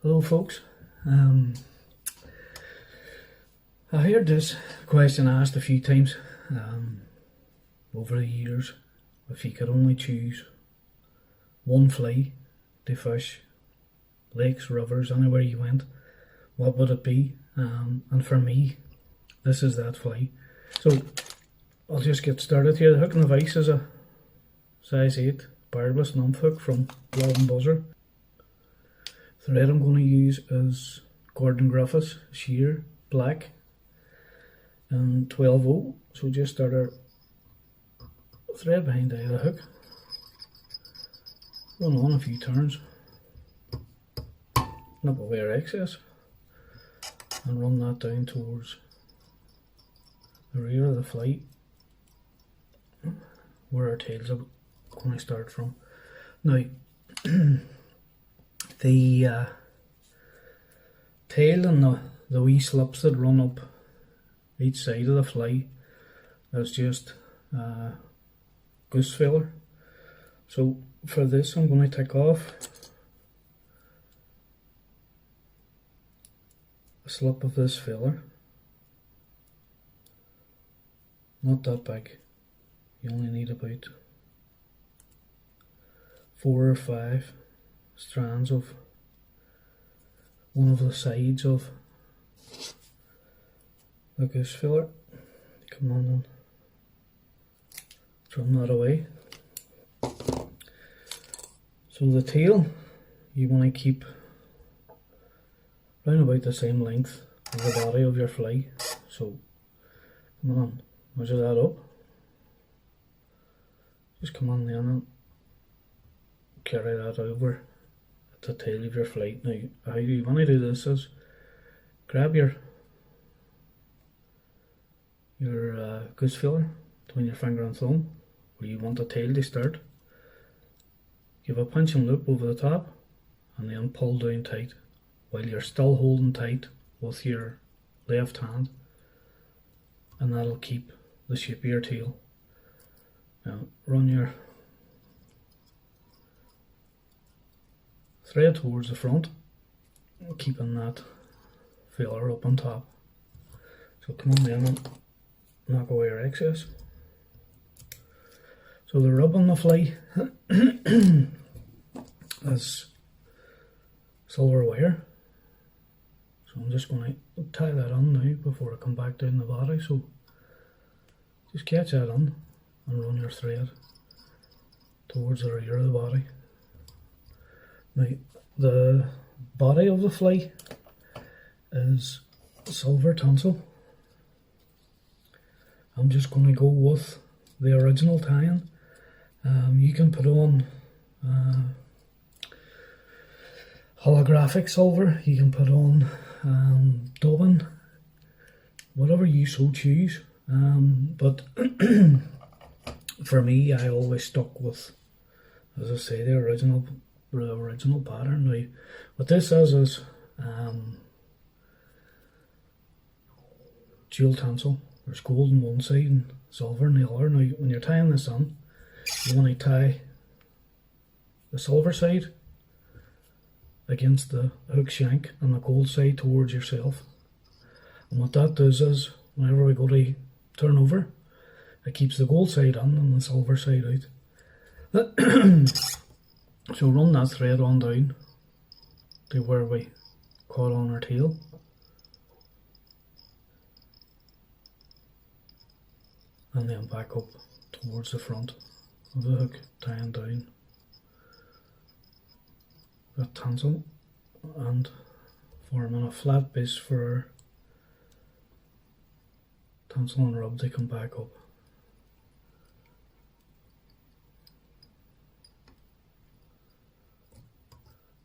Hello folks. I heard this question asked a few times over the years. If you could only choose one fly to fish, lakes, rivers, anywhere you went, what would it be? And for me, this is that fly. So I'll just get started here. The hook and the vise is a size 8 barbless nymph hook from Rod and Buzzer. Thread I'm going to use is Gordon Griffiths sheer black and 12/0. So just start our thread behind the eye of the hook, run on a few turns, nip away our excess, and run that down towards the rear of the fly, where our tails are going to start from. Now, the tail and the wee slips that run up each side of the fly is just goose filler. So for this I'm going to take off a slip of this filler, not that big, you only need about 4 or 5 strands of one of the sides of the goose filler. Come on and trim that away. So the tail you want to keep round about the same length as the body of your fly. So come on, measure that up. Just come on then and carry that over the tail of your fly. Now, how you want to do this is grab your goose filler between your finger and thumb, where you want the tail to start. Give a pinch and loop over the top, and then pull down tight while you're still holding tight with your left hand, and that'll keep the shape of your tail. Now run your thread towards the front, keeping that filler up on top. So come on then and knock away your excess. So the rub on the fly is silver wire. So I'm just going to tie that on now before I come back down the body. So just catch that on and run your thread towards the rear of the body. Now, the body of the fly is silver tinsel. I'm just going to go with the original tie-in. You can put on holographic silver, you can put on dubbin, whatever you so choose. But for me, I always stuck with, as I say, the original pattern. Now, what this is jewel tinsel. There's gold on one side and silver on the other. Now, when you're tying this on, you want to tie the silver side against the hook shank and the gold side towards yourself. And what that does is, whenever we go to turn over, it keeps the gold side on and the silver side out. So run that thread on down to where we caught on our tail. And then back up towards the front of the hook, tying down that tinsel and forming a flat base for our tinsel and rub to come back up.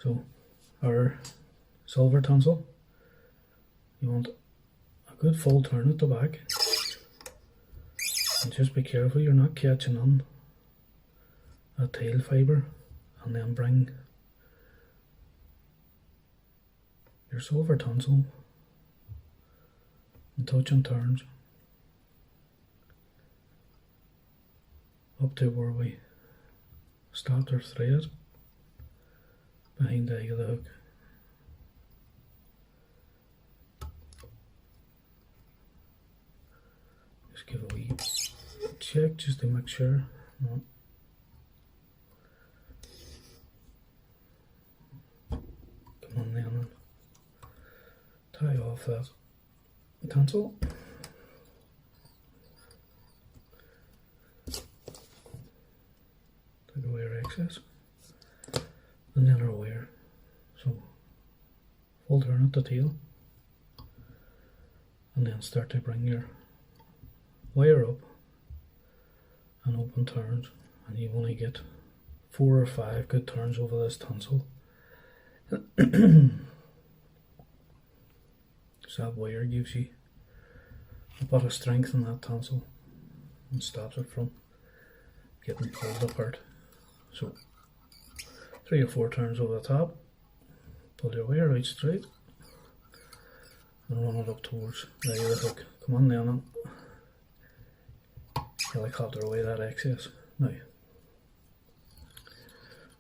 So our silver tinsel, you want a good full turn at the back, and just be careful you're not catching on a tail fibre, and then bring your silver tinsel and touch and turns up to where we stopped our thread behind the eye of the hook. Just give a wee check just to make sure. No. Come on then, tie off that tonsil. Take away our excess. And then our wire. So fold her at the tail. And then start to bring your wire up and open turns, and you want to get 4 or 5 good turns over this tonsil. So that wire gives you a bit of strength in that tonsil and stops it from getting pulled apart. So 3 or 4 turns over the top, pull your wire out straight and run it up towards the other hook. Come on then and helicopter away that excess. Now,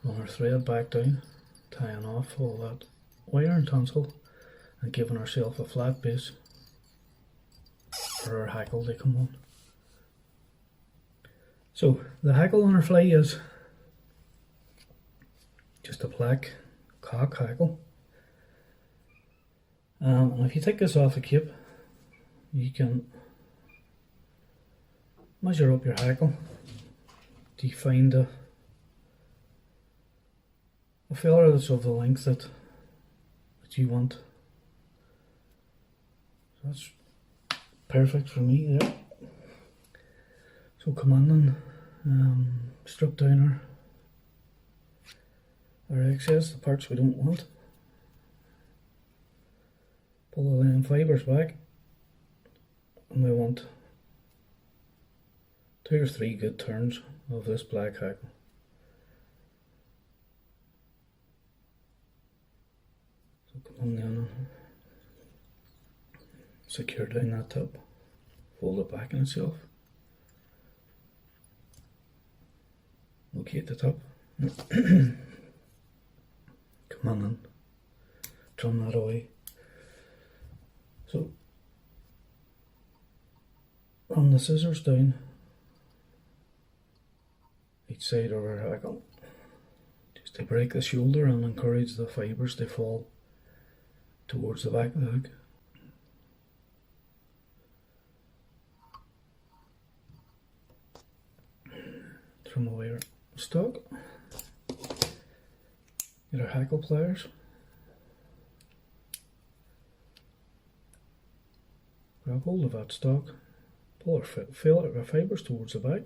run our thread back down, tying off all that wire and tonsil and giving ourselves a flat base for our hackle to come on. So the hackle on our fly is just a black cock hackle. And if you take this off the cape, you can measure up your hackle to find a feather that's of the length that you want. So that's perfect for me there. So come on and strip down our excess, the parts we don't want. Pull the linen fibres back, and we want 2 or 3 good turns of this black hackle. So come on down and secure down that top, fold it back in itself, locate the top. Come on and trim that away. So run the scissors down each side of our hackle just to break the shoulder and encourage the fibres to fall towards the back of the hook. Trim away our stock. Get our hackle pliers. Grab hold of that stock, pull our fibres towards the back.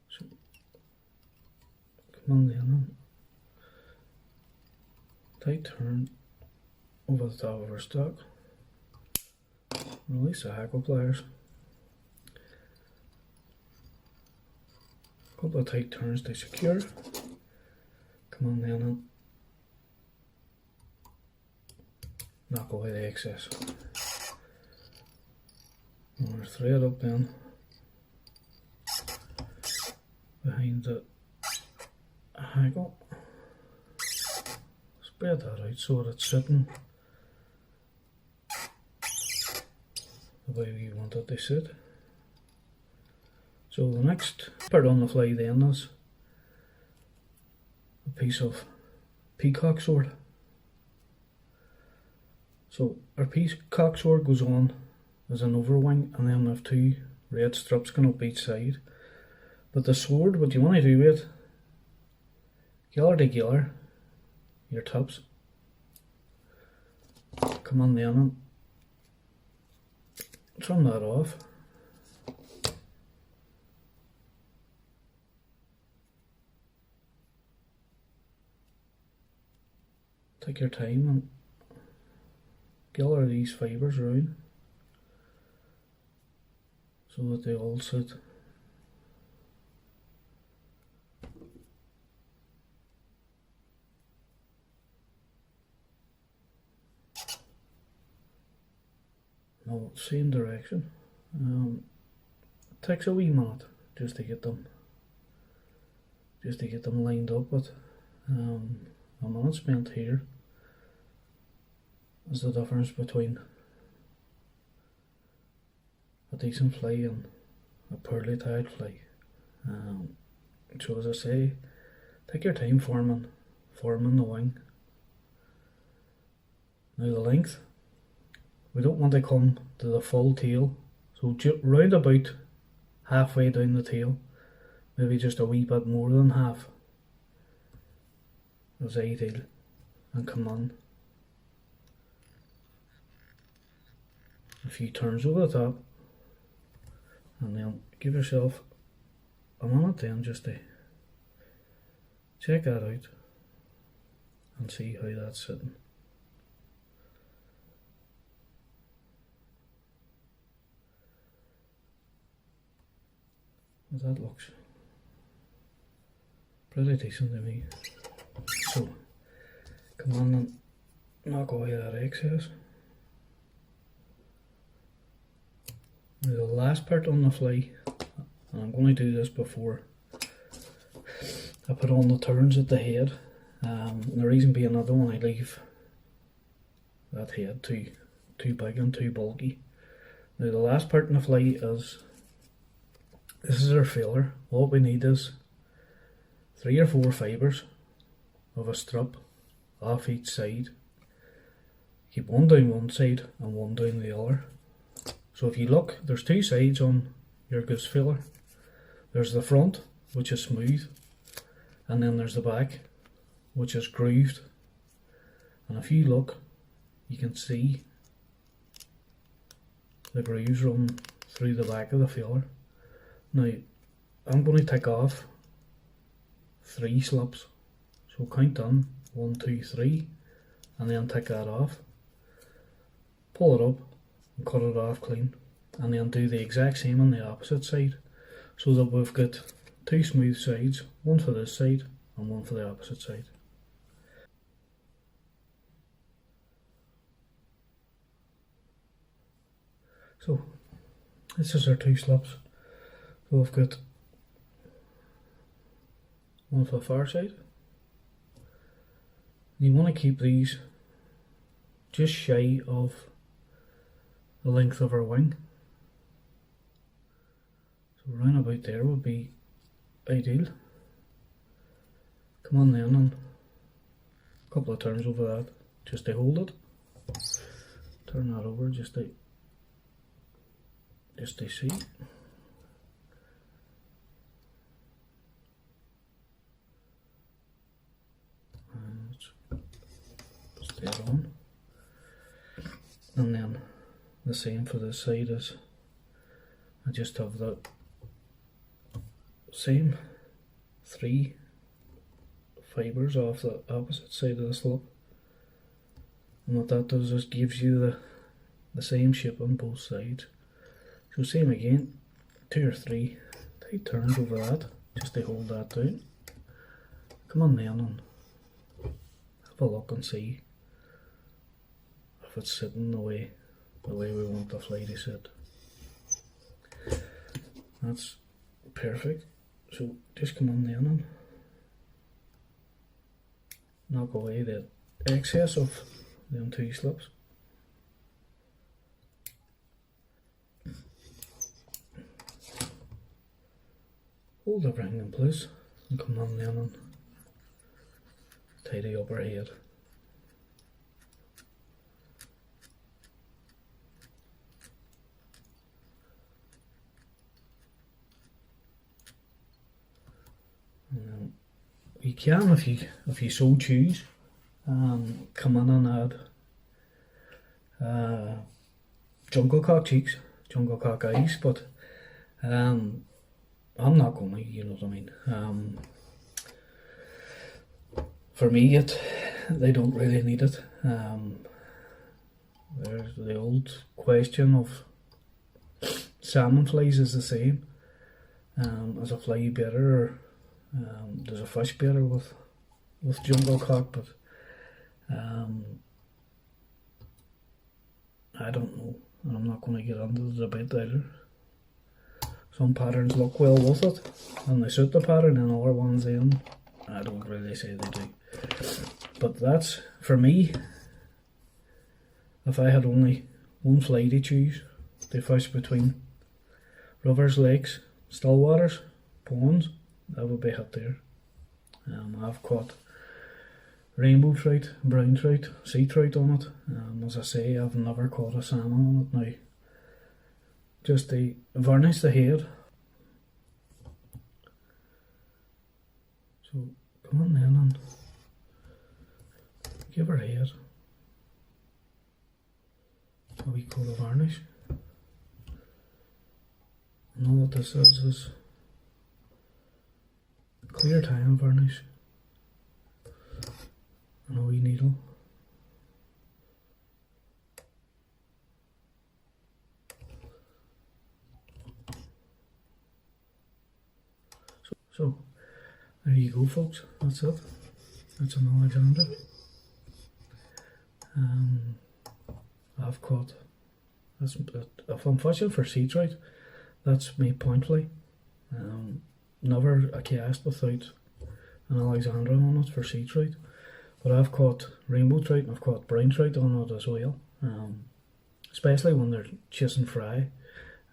So come on then, tight turn over the top of our stock, release the hackle pliers, couple of tight turns to secure. Come on then and knock away the excess. Run our thread up then behind the hackle, spread that out so that it's sitting the way we want it to sit. So the next part on the fly then is a piece of peacock sword. So our peacock sword goes on as an overwing, and then we have 2 red strips going up each side. But the sword, what you want to do with it, galler to galler, your tops. Come on then and trim that off. Take your time and galler these fibres around so that they all sit no, same direction. It takes a wee minute just to get them lined up, but a minute spent here is the difference between a decent fly and a poorly tied fly. So as I say, take your time forming the wing. Now the length, we don't want to come to the full tail, so round about halfway down the tail, maybe just a wee bit more than half is ideal, and come on a few turns over the top, and then give yourself a minute then just to check that out and see how that's sitting. That looks pretty decent to me. So come on and knock away that excess. Now the last part on the fly, and I'm going to do this before I put on the turns at the head, and the reason being I don't want to leave that head too big and too bulky. Now the last part in the fly is, this is our filler. What we need is 3 or 4 fibres of a strip off each side. Keep one down one side and one down the other. So if you look, there's 2 sides on your goose filler. There's the front, which is smooth, and then there's the back, which is grooved. And if you look, you can see the grooves run through the back of the filler. Now, I'm going to take off 3 slips. So count down 1, 2, 3, and then take that off. Pull it up and cut it off clean, and then do the exact same on the opposite side, so that we've got 2 smooth sides, one for this side and one for the opposite side. So this is our 2 slips. So we've got one for the far side. You want to keep these just shy of the length of our wing. So round about there would be ideal. Come on then, and a couple of turns over that just to hold it. Turn that over just to see. Stay on. And then the same for this side, is I just have the same 3 fibres off the opposite side of the slip, and what that does is gives you the same shape on both sides. So same again, 2 or 3 tight turns over that just to hold that down. Come on then and have a look and see if it's sitting the way we want the fly to sit. That's perfect. So just come on then and knock away the excess of them 2 slips. Hold everything in place and come on then and tidy up our head. You can, if you so choose, come in and add jungle cock cheeks, jungle cock eyes, but I'm not going to, you know what I mean. For me, they don't really need it. There's the old question of salmon flies is the same. Is a fly better, or does a fish better with jungle cock? But I don't know. and I'm not going to get into the debate either. Some patterns look well with it and they suit the pattern, and other ones then I don't really say they do. But that's, for me, if I had only one fly to choose to fish between rivers, lakes, still waters, ponds, that would be it there. I've caught rainbow trout, brown trout, sea trout on it. As I say, I've never caught a salmon on it now. Just to varnish the head. So come on then and give her head a wee coat of varnish. And all what this is clear tile varnish and a wee needle. So there you go, folks, that's it. That's an Alexandra. I've caught, if I'm fishing for sea trout, that's my point fly. Never a cast without an Alexandra on it for sea trout. But I've caught rainbow trout and I've caught brown trout on it as well. Especially when they're chasing fry,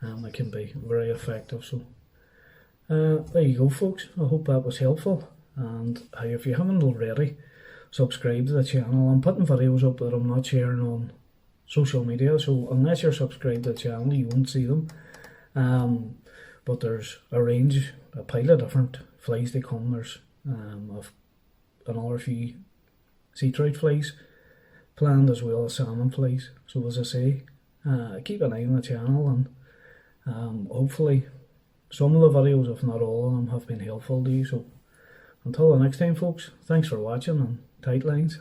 they can be very effective. So there you go, folks. I hope that was helpful. And if you haven't already, subscribe to the channel. I'm putting videos up that I'm not sharing on social media, so unless you're subscribed to the channel you won't see them. But there's a range, a pile of different flies to come. There's another few sea trout flies planned, as well as salmon flies. So as I say, keep an eye on the channel, and hopefully some of the videos, if not all of them, have been helpful to you. So until the next time, folks, thanks for watching, and tight lines.